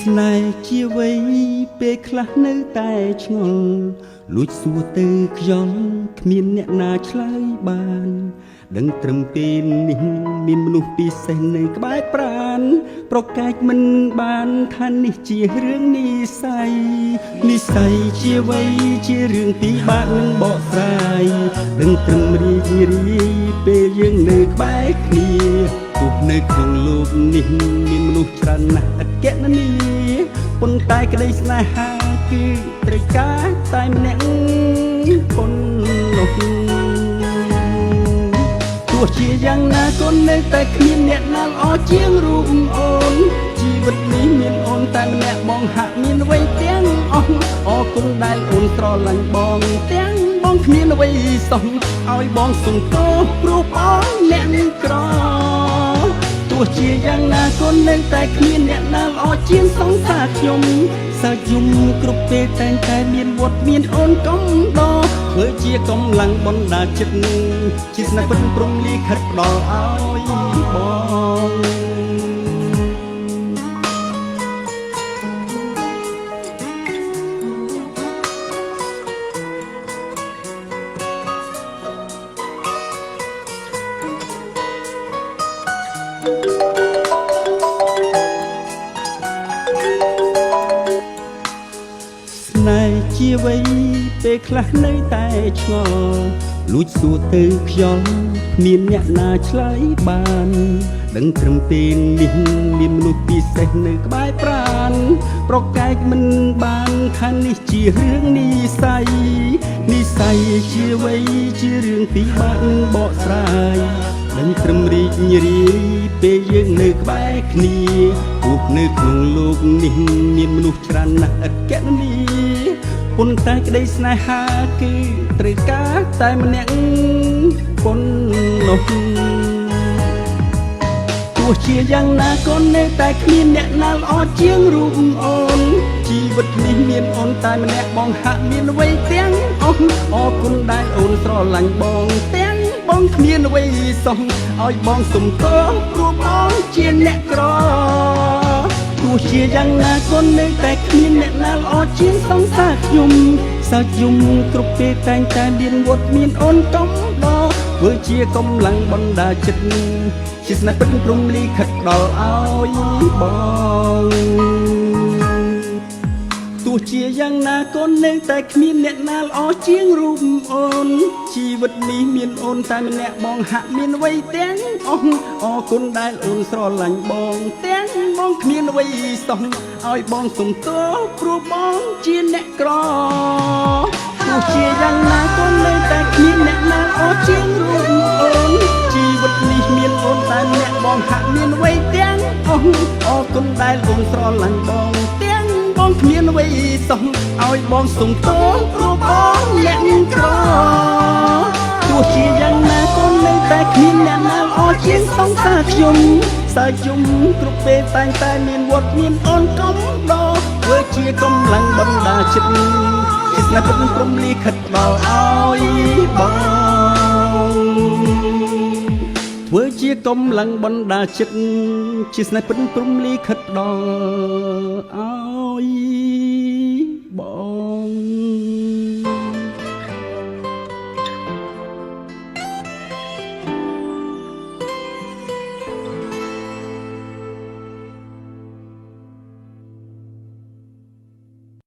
ស្នេហ៍ជាវ័យពេលខ្លះនៅតែឆ្ងល់លួចសួរទៅខ្យល់គ្មានអ្នកណាឆ្លើយបានដឹងត្រឹមពេលនេះមានមនុស្សពិសេសនៅក្បែរប្រាណប្រកែកមិនបានថានេះជារឿងនិស្ស័យជាវ័យជារឿងពិបាកនឹងបកស្រាយដឹងត្រឹមរីករាយពេលយើងនៅក្បែរគ្នាទោះនៅក្នុងលោកនេះមានមនុស្សច្រើនណាស់ឥតគណនាប៉ុន្តែក្តីស្នេហាគឺត្រូវការតែម្នាក់ប៉ុណ្ណោះទោះជាយ៉ាងណាក៏នៅតែគ្មានអ្នកណាល្អជាងរូបអូនជីវិតនេះមានអូនតែម្នាក់បងហាក់មានអ្វីទាំងអស់អរគុណដែលអូនស្រឡាញ់បងទាំងបងគ្មានអ្វីសោះឲ្យបងសុំទោសព្រោះបងអ្នកក្រទោះជាយ៉ាងណាក៏នៅតែគ្មានអ្នកណាល្អជាងសង្សារខ្ញុំសើចយំគ្រប់ពេលតែងតែមានវត្តមានអូនកំដរធ្វើជាកម្លាំងបណ្ដាចិត្តជាស្នេហ៍ពិតព្រមលិខិតផ្ដល់ឲ្យបងស្នេហ៍ជាវ័យពេលខ្លះនៅតែឆ្ងល់លួចសួរទៅខ្យល់គ្មានអ្នកណាឆ្លើយបានដឹងត្រឹមពេលនេះមានមនុស្សពិសេសនៅក្បែរប្រាណប្រកែកមិនបានថានេះជារឿងនិស្ស័យជាវ័យជារឿងពិបាកនឹងបកស្រាយដឹងត្រឹមរីករាយពេលយើងនៅក្បែរគ្នាទោះនៅក្នុងលោកនេះមានមនុស្សច្រើនណាស់ឥតគណនាប៉ុន្តែក្តីស្នេហាគឺត្រូវការតែម្នាក់ប៉ុណ្ណោះទោះជាយ៉ាងណាក៏នៅតែគ្មានអ្នកណាល្អជាងរូបអូនជីវិតនេះមានអូនតែម្នាក់បងហាក់មានអ្វីទាំងអស់អរគុណដែលអូនស្រឡាញ់បងទាំងបងគ្មានអ្វីសោះឲ្យបងសុំទោសព្រោះបងជាអ្នកក្រទោះជាយ៉ាងណាក៏នៅតែគ្មានអ្នកណាល្អជាងសង្សារខ្ញុំសើចយំគ្រប់ពេលតែងតែមានវត្តមានអូនកំដរធ្វើជាកម្លាំងបណ្ដាចិត្តជាស្នេហ៍ពិតព្រមលិខិតដល់ឲ្យបងទោះជាយ៉ាងណាក៏នៅតែគ្មានអ្នកណាល្អជាងរូបអូនជីវិតនេះមានអូនតែម្នាក់បងហាក់មានអ្វីទាំងអស់អរគុណដែលអូនស្រឡាញ់បងទាំងបងគ្មានអ្វីសោះឲ្យបងសុំទោសព្រោះបងជាអ្នកក្រទោះជាយ៉ាងណាក៏នៅតែគ្មានអ្នកណាល្អជាងរូបអូនជីវិតនេះមានអូនតែម្នាក់បងហាក់មានអ្វីទាំងអស់អរគុណដែលអូនស្រឡាញ់បងទាំងបងគ្មានអ្វីសោះឲ្យបងសុំទោសព្រោះបងអ្នកក្រទោះជាយ៉ាងណាក៏នៅតែគ្មានអ្នកណាល្អជាងសង្សារខ្ញុំសើចយំគ្រប់ពេលតែងតែមានវត្តមានអូនកំដរធ្វើជាកម្លាំងបណ្ដាចិត្តជាស្នេហ៍ពិតព្រមលិខិតដល់ឲ្យបងធ្វើជាកម្លាំងបណ្ដាចិត្តជាស្នេហ៍ពិតព្រមលិខិតដល់ឲ្យបង